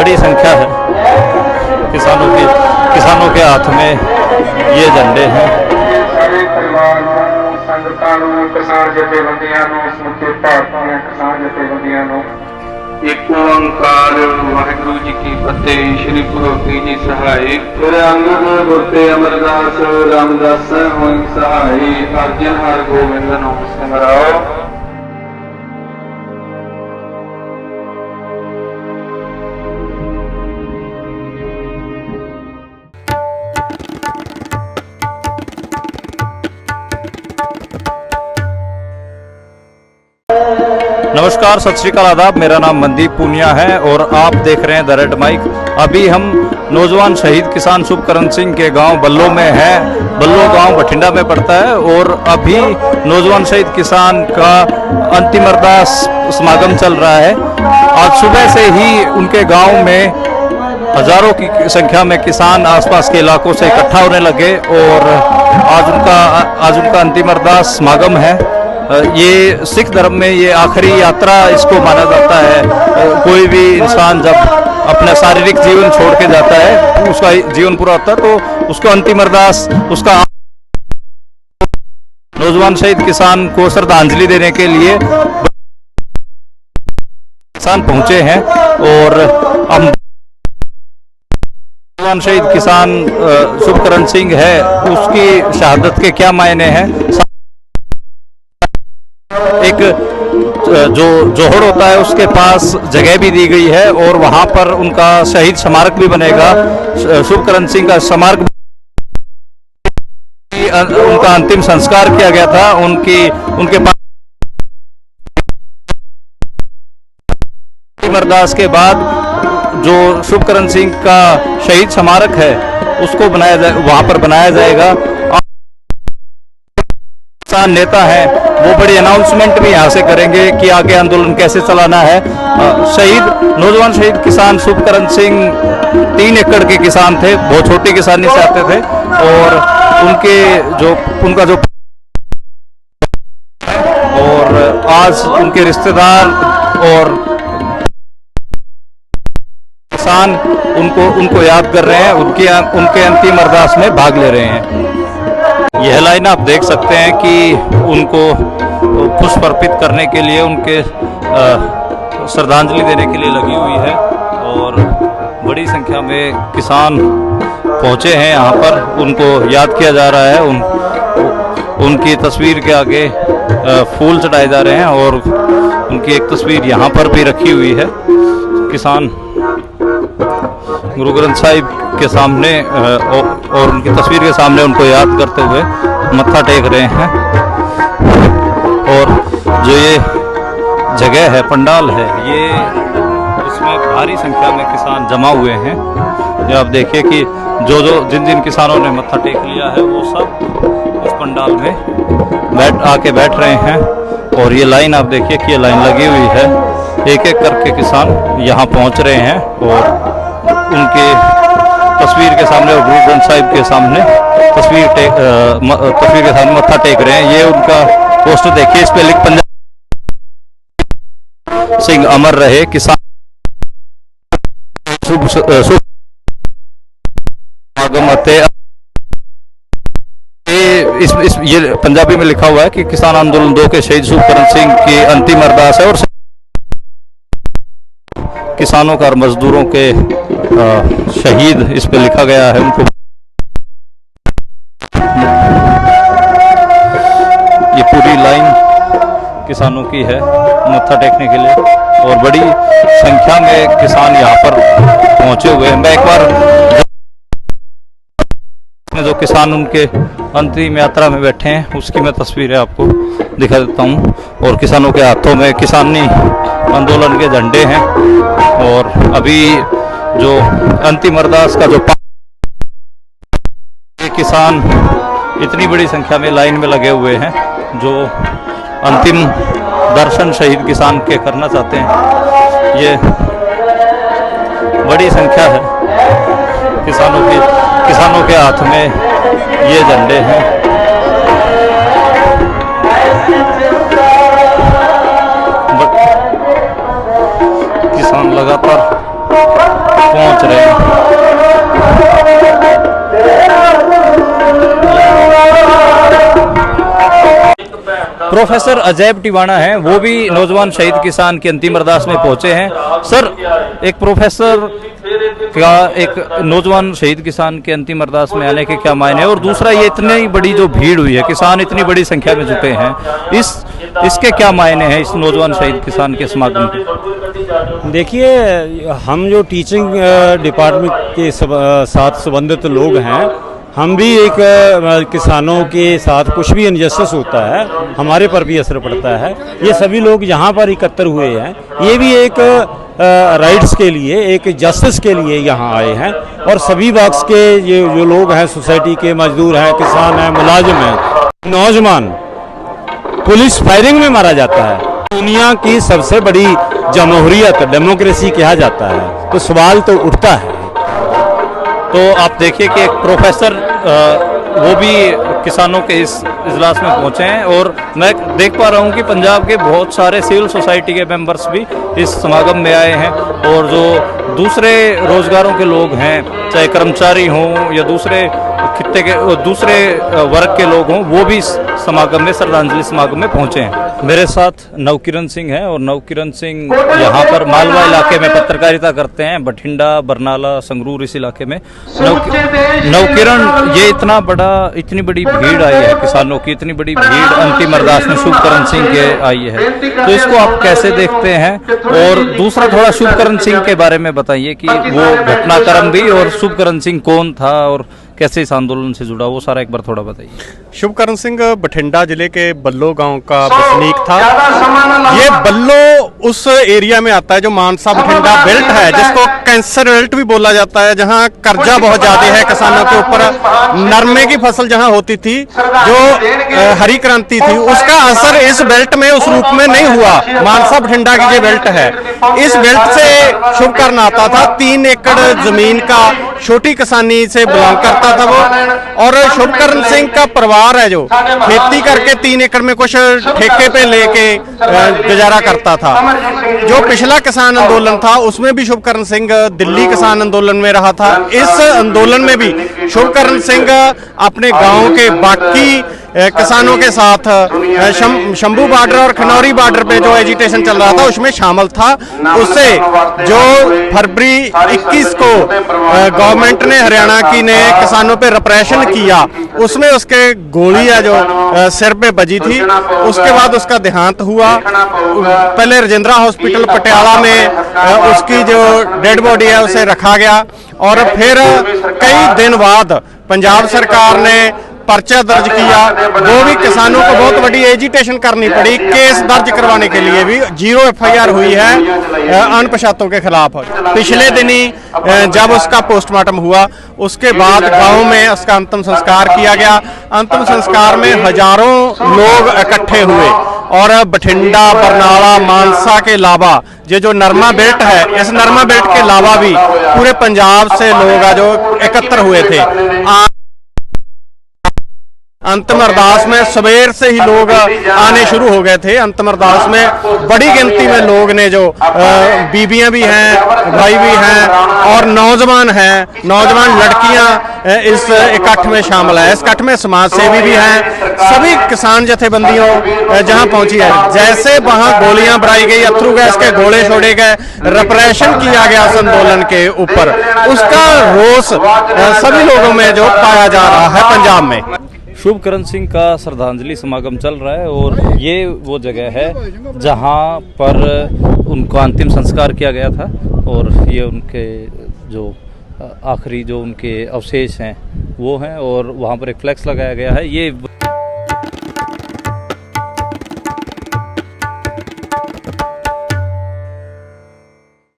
बड़ी संख्या है किसानों के हाथ में ये झंडे हैं। किसान जथेबंदियां समੁੱਚੇ ਭਾਰਤੀ किसान जथेबंदियां एक ओंकार वाहिगुरु जी की फतेह। श्री गुरु जी सहाय फिर अंगद गुरते अमरदास रामदास होई सहाय। अर्जन हर गोविंद नो सिमराओ। नमस्कार, सत श्री अकाल, आदाब। मेरा नाम मनदीप पूनिया है और आप देख रहे हैं द रेड माइक। अभी हम नौजवान शहीद किसान शुभकरण सिंह के गांव बल्लो में हैं। बल्लो गांव बठिंडा में पड़ता है और अभी नौजवान शहीद किसान का अंतिम अरदास समागम चल रहा है। आज सुबह से ही उनके गांव में हजारों की संख्या में किसान आसपास के इलाकों से इकट्ठा होने लगे और आज उनका अंतिम अरदास समागम है। ये सिख धर्म में ये आखिरी यात्रा इसको माना जाता है। कोई भी इंसान जब अपना शारीरिक जीवन छोड़ के जाता है, उसका जीवन पूरा होता है, तो उसको अंतिम अरदास उसका नौजवान शहीद किसान को श्रद्धांजलि देने के लिए किसान पहुंचे हैं। और हम नौजवान शहीद किसान शुभकरण सिंह है, उसकी शहादत के क्या मायने हैं। एक जो जोहड़ होता है उसके पास जगह भी दी गई है और वहां पर उनका शहीद स्मारक भी बनेगा। शुभकरण सिंह का स्मारक, उनका अंतिम संस्कार किया गया था। उनके पास अरदास के बाद जो शुभकरण सिंह का शहीद स्मारक है उसको वहां पर बनाया जाएगा। किसान नेता है वो बड़ी अनाउंसमेंट भी यहाँ से करेंगे कि आगे आंदोलन कैसे चलाना है। नौजवान शहीद किसान शुभकरण सिंह 3 एकड़ के किसान थे, बहुत छोटी किसानी से आते थे और आज उनके रिश्तेदार और किसान उनको याद कर रहे हैं, उनके अंतिम अरदास में भाग ले रहे हैं। यह लाइन आप देख सकते हैं कि उनको पुष्प अर्पित करने के लिए, उनके श्रद्धांजलि देने के लिए लगी हुई है और बड़ी संख्या में किसान पहुंचे हैं यहाँ पर। उनको याद किया जा रहा है। उनकी तस्वीर के आगे फूल चढ़ाए जा रहे हैं और उनकी एक तस्वीर यहाँ पर भी रखी हुई है। किसान गुरु ग्रंथ साहिब के सामने और उनकी तस्वीर के सामने उनको याद करते हुए मत्था टेक रहे हैं। और जो ये जगह है, पंडाल है, ये इसमें भारी संख्या में किसान जमा हुए हैं। ये आप देखिए कि जिन किसानों ने मत्था टेक लिया है वो सब इस पंडाल में आके बैठ रहे हैं। और ये लाइन आप देखिए कि ये लाइन लगी हुई है, एक एक करके किसान यहाँ पहुँच रहे हैं और उनके तस्वीर के सामने और गुरु ग्रंथ साहिब के सामने तस्वीर के सामने मत्था टेक रहे हैं। ये उनका पोस्टर देखिए, इस पे लिख पंजाब सिंह अमर रहे किसान ये पंजाबी में लिखा हुआ है कि किसान आंदोलन 2 के शहीद शुभकरण सिंह की अंतिम अरदास है और किसानों का और मजदूरों के शहीद इस पे लिखा गया है। उनको ये पूरी लाइन किसानों की है मत्था टेकने के लिए और बड़ी संख्या में किसान यहाँ पर पहुंचे हुए हैं। मैं एक बार जो किसान उनके अंतिम यात्रा में बैठे हैं उसकी मैं तस्वीरें आपको दिखा देता हूँ। और किसानों के हाथों में किसानी आंदोलन के झंडे हैं और अभी जो अंतिम अरदास का जो किसान इतनी बड़ी संख्या में लाइन में लगे हुए हैं जो अंतिम दर्शन शहीद किसान के करना चाहते हैं। ये बड़ी संख्या है किसानों के हाथ में ये झंडे हैं। किसान लगातार पहुंच रहे हैं। प्रोफेसर अजैब टिवाणा हैं, वो भी नौजवान शहीद किसान की अंतिम अरदास में पहुंचे हैं। सर, एक प्रोफेसर का एक नौजवान शहीद किसान के अंतिम अरदास में आने के क्या मायने हैं, और दूसरा ये इतनी बड़ी जो भीड़ हुई है, किसान इतनी बड़ी संख्या में जुटे हैं, इसके क्या मायने हैं इस नौजवान शहीद किसान के समागम के? देखिए, हम जो टीचिंग डिपार्टमेंट के साथ संबंधित लोग हैं, हम भी एक किसानों के साथ कुछ भी इनजस्टिस होता है हमारे पर भी असर पड़ता है। ये सभी लोग यहाँ पर एकत्र हुए हैं, ये भी एक राइट्स के लिए, एक जस्टिस के लिए यहाँ आए हैं। और सभी वर्ग्स के ये जो लोग हैं, सोसाइटी के मजदूर हैं, किसान हैं, मुलाजिम हैं, नौजवान, पुलिस फायरिंग में मारा जाता है। दुनिया की सबसे बड़ी जमहूरियत, डेमोक्रेसी कहा जाता है, तो सवाल तो उठता है। तो आप देखिए कि एक प्रोफेसर वो भी किसानों के इस इजलास में पहुंचे हैं, और मैं देख पा रहा हूं कि पंजाब के बहुत सारे सिविल सोसाइटी के मेंबर्स भी इस समागम में आए हैं, और जो दूसरे रोजगारों के लोग हैं, चाहे कर्मचारी हों या दूसरे खित्ते के दूसरे वर्ग के लोग हों, वो भी इस समागम में, श्रद्धांजलि समागम में पहुंचे हैं। मेरे साथ नवकिरण सिंह हैं, और नवकिरण सिंह यहाँ पर मालवा इलाके में पत्रकारिता करते हैं, बठिंडा, बरनाला, संगरूर इस इलाके में। नवकिरण, ये इतनी बड़ी भीड़ आई है किसानों की, इतनी बड़ी भीड़ अंतिम अरदास में शुभकरण सिंह के आई है, तो इसको आप कैसे देखते हैं? और दूसरा थोड़ा शुभकरण सिंह के बारे में बताइए कि वो घटनाक्रम भी, और शुभकरण सिंह कौन था और कैसे इस आंदोलन से जुड़ा, वो सारा एक बार थोड़ा बताइए। शुभकरण सिंह बठिंडा जिले के बल्लो गांव का बसनीक था। ये बल्लो उस एरिया में आता है जो मानसा बठिंडा बेल्ट है, जिसको कैंसर बेल्ट भी बोला जाता है, जहां कर्जा बहुत ज्यादा है किसानों के ऊपर। नरमे की फसल जहां होती थी, जो हरी क्रांति थी, उसका असर इस बेल्ट में उस रूप में नहीं हुआ। मानसा बठिंडा की जो बेल्ट है, इस बेल्ट से शुभकरण आता था। 3 एकड़ जमीन का छोटी किसानी से बिलोंग करता था वो, और शुभकरण सिंह का परिवार है जो खेती करके 3 एकड़ में कुछ ठेके पे लेके गुजारा करता था। जो पिछला किसान आंदोलन था, उसमें भी शुभकरण सिंह दिल्ली किसान आंदोलन में रहा था। इस आंदोलन में भी शुभकरण सिंह अपने गांव के बाकी किसानों के साथ शंभू बॉर्डर और खनौरी बॉर्डर पे जो एजिटेशन चल रहा था, उसमें शामिल था। उससे जो फरवरी 21 को गवर्नमेंट ने, हरियाणा की ने किसानों पे रिप्रेशन किया, उसमें उसके गोली है जो सिर पे बजी थी। उसके बाद उसका देहांत हुआ। पहले राजेंद्रा हॉस्पिटल पटियाला में उसकी जो डेड बॉडी है उसे रखा गया, और फिर कई दिन बाद पंजाब सरकार ने पर्चा दर्ज किया। वो भी किसानों को बहुत बड़ी एजिटेशन करनी पड़ी, केस दर्ज करवाने के लिए भी 0 FIR हुई है अनपछातों के खिलाफ। पिछले दिनी जब उसका पोस्टमार्टम हुआ, उसके बाद गांव में उसका अंतिम संस्कार किया गया। अंतिम संस्कार में हजारों लोग इकट्ठे हुए, और बठिंडा, बरनाला, मानसा के अलावा ये जो नरमा बेल्ट है, इस नरमा बेल्ट के अलावा भी पूरे पंजाब से लोग जो एकत्र हुए थे। अंतिम अरदास में सवेर से ही लोग आने शुरू हो गए थे। अंतिम अरदास में बड़ी गिनती में लोग ने, जो बीबियां भी हैं, भाई भी हैं, और नौजवान हैं, नौजवान लड़कियां इस इकट्ठ में शामिल है। इस इकट्ठ में समाज सेवी भी हैं, सभी किसान जथेबंदियों जहां पहुंची है। जैसे वहां गोलियां बराई गई, अथरू गैस के गोले छोड़े गए, रिप्रेशन किया गया इस आंदोलन के ऊपर, उसका रोष सभी लोगों में जो पाया जा रहा है पंजाब में। शुभकरण सिंह का श्रद्धांजलि समागम चल रहा है, और ये वो जगह है जहां पर उनका अंतिम संस्कार किया गया था, और ये उनके जो आखिरी जो उनके अवशेष हैं वो हैं, और वहाँ पर एक फ्लैक्स लगाया गया है। ये